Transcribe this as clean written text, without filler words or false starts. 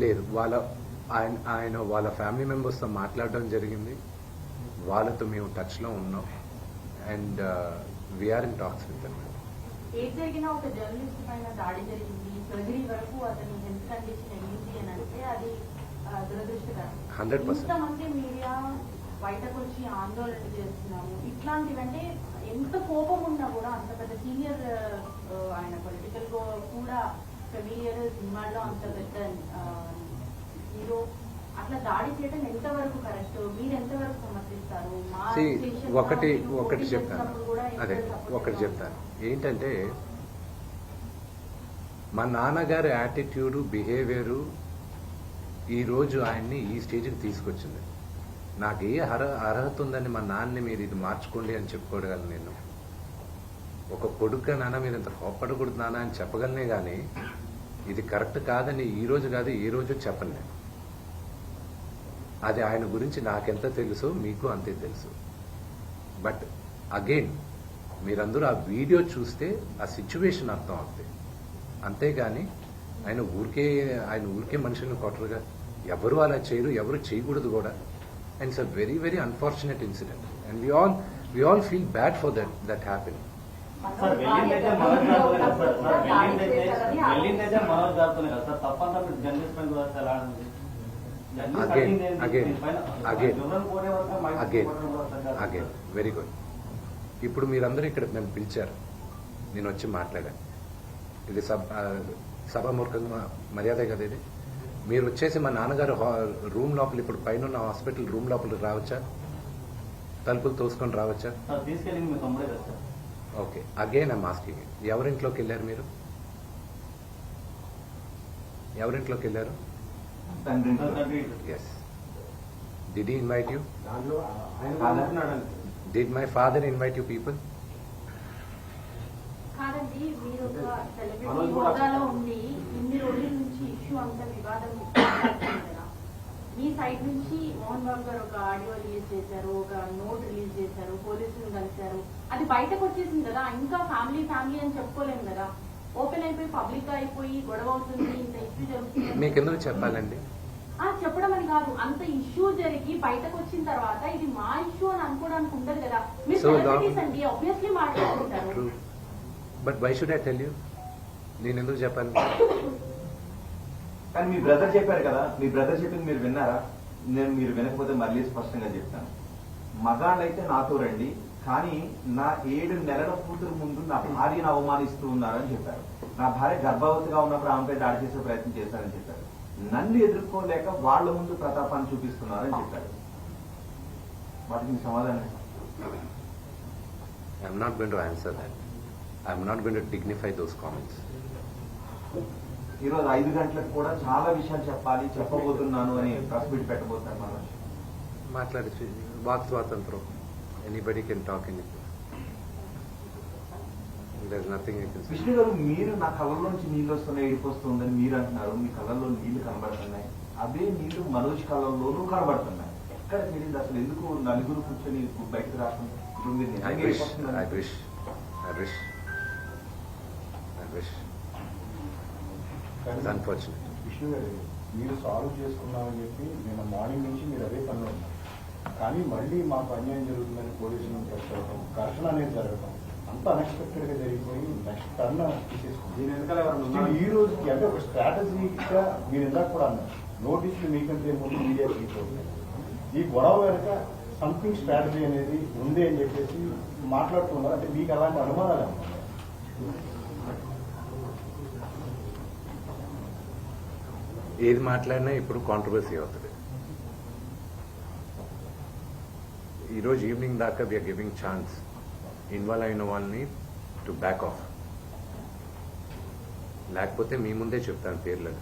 లేదు, ఆయన వాళ్ళ ఫ్యామిలీ మెంబర్స్తో మాట్లాడడం జరిగింది. వాళ్ళతో మేము టచ్లో ఉన్నాం and we're in talks with them. ఏది జరిగినా ఒక జర్నలిస్ట్ పైన దాడి జరిగింది, సర్జరీ వరకు అతని హెల్త్ కండిషన్ ఏంటి అని అంటే అది దురదృష్టకరం. 100%. ఇంతమంది మీడియా బయటకు వచ్చి ఆందోళన చేస్తున్నాము, ఇట్లాంటివంటే ఎంత కోపం ఉన్నా కూడా అంత పెద్ద సీనియర్ ఆయన పొలిటికల్ కూడా ఫెమిలియర్ సినిమాల్లో అంత పెద్ద హీరో అట్లా దాడి చేయడం ఎంతవరకు కరెక్ట్, మీరు ఎంతవరకు సమర్థిస్తారు? ఒకటి చెప్తాను ఏంటంటే మా నాన్నగారి యాటిట్యూడు బిహేవియరు ఈరోజు ఆయన్ని ఈ స్టేజ్కి తీసుకొచ్చింది. నాకు ఏ అర్హత ఉందని మా నాన్నని మీరు ఇది మార్చుకోండి అని చెప్పుకోగలను. నేను ఒక కొడుకు నాన్న మీరు ఇంత కోప్పడకూడదు నాన్న అని చెప్పగలనే కానీ ఇది కరెక్ట్ కాదని ఈ రోజు కాదు ఏ రోజు చెప్పను నేను. అది ఆయన గురించి నాకెంత తెలుసో మీకు అంతే తెలుసు. బట్ అగైన్ మీరందరూ ఆ వీడియో చూస్తే ఆ సిచ్యువేషన్ అర్థం అవుతుంది. అంతేగాని ఆయన ఊరికే మనుషులను కొట్టరుగా. ఎవరు అలా చేయరు, ఎవరు చేయకూడదు కూడా. And it's a very very unfortunate incident and we all feel bad for that happened. Again very good. ఇప్పుడు మీరందరూ ఇక్కడ నన్ను పిలిచారు, నేను వచ్చి మాట్లాడాను. ఇది సభామూర్ఖంగా మర్యాద కదా ఇది. మీరు వచ్చేసి మా నాన్నగారు రూమ్ లోపల ఇప్పుడు పైన ఉన్న హాస్పిటల్ రూమ్ లోపలికి రావచ్చా? తలుపులు తోసుకొని రావచ్చా? ఓకే, అగైన్ ఐమ్ ఆస్కింగ్, ఎవరింట్లోకి వెళ్ళారు మీరు? ఎవరింట్లోకి వెళ్ళారు? Yes. Did he invite you? Did my father invite you people? కాదండి, మీరు ఒక సెలబ్రిటీ హోదాలో ఉండి ఇన్ని రోజుల నుంచి ఇష్యూ అంతా వివాదం కదా. మీ సైడ్ నుంచి మోహన్ బాబు గారు ఒక ఆడియో రిలీజ్ చేశారు, ఒక నోట్ రిలీజ్ చేశారు, పోలీసులను కలిశారు, అది బయటకు వచ్చేసింది కదా. ఇంకా ఫ్యామిలీ అని చెప్పుకోలేము కదా. ఓపెన్ అయిపోయి పబ్లిక్ అయిపోయి గొడవ అవుతుంది, ఇంత ఇష్యూ జరుగుతుంది. మీకు ఎందుకు చెప్పాలండి? చెప్పడం అని కాదు, అంత ఇష్యూ జరిగి బయటకు వచ్చిన తర్వాత ఇది మా ఇష్యూ అని అనుకోవడానికి ఉండదు కదా. మీరు సెలబ్రిటీస్ అండి, ఆబ్వియస్లీ మాట్లాడుకుంటారు. But why should I tell you? నేను ఎందుకు చెప్పాలి? కానీ మీ బ్రదర్ చెప్పారు కదా, మీ బ్రదర్ చెప్పింది మీరు విన్నారా? మీరు వినకపోతే మళ్ళీ స్పష్టంగా చెప్తాను. మగాళ్ళైతే నాతో రండి, కానీ నా 7 నెలల కూతురు ముందు నా భార్యను అవమానిస్తూ ఉన్నారని చెప్పారు. నా భార్య గర్భవతిగా ఉన్నప్పుడు ఆమెపై దాడి చేసే ప్రయత్నం చేశారని చెప్పారు. నన్ను ఎదుర్కోలేక వాళ్ళ ముందు ప్రతాపాన్ని చూపిస్తున్నారని చెప్పారు. వాటికి మీ సమాధానం? I'm not going to answer that. I'm not going to dignify those comments. ఈరోజు 5 గంటలకు కూడా చాలా విషయాలు చెప్పబోతున్నాను అని ప్రెస్ మీట్ పెట్టబోతున్నారు. మనం మాట్లాడి వాక్ స్వాతంత్రం. Anybody can talk anything. There's nothing you can say. Vishnu గారు, మీరు నా కళ్ళలోంచి నీళ్ళు వస్తున్నాయి, ఏడిపోస్తుందని మీరు అంటున్నారు. మీ కళ్ళల్లో నీళ్లు కనబడుతున్నాయి. అదే నీళ్లు మనోజ్ కళ్ళల్లోనూ కనబడుతున్నాయి. ఎక్కడ తెలియదు అసలు ఎందుకు నలుగురు కూర్చొని బయటకు రాకుండా? విష్ణు గారు, మీరు సాల్వ్ చేసుకున్నామని చెప్పి నిన్న మార్నింగ్ నుంచి మీరు అదే పనిలో ఉన్నారు. కానీ మళ్ళీ మాకు అన్యాయం జరుగుతుందని పోలీసులను ప్రశ్నించడం, ఘర్షణ అనేది జరగడం అంత అన్ఎక్స్పెక్టెడ్ గా జరిగిపోయి నెక్స్ట్ టర్న్ తీసేసుకుంది. ఈ రోజుకి అంటే ఒక స్ట్రాటజీగా మీరు ఇందాక కూడా అన్నారు, నోటీసులు మీకంటే ముందు మీడియా తీసుకోవాలి. ఈ గొడవ వెనక సంథింగ్ స్ట్రాటజీ అనేది ఉంది అని చెప్పేసి మాట్లాడుతున్నారు. అంటే మీకు అలాంటి అనుమానాలు అన్నారు? ఏది మాట్లాడినా ఇప్పుడు కాంట్రవర్సీ అవుతుంది. ఈరోజు ఈవినింగ్ దాకా వీఆర్ గివింగ్ ఛాన్స్ ఇన్వాల్వ్ అయిన వాళ్ళని టు బ్యాక్ ఆఫ్. లేకపోతే మీ ముందే చెప్తాను పేర్లను.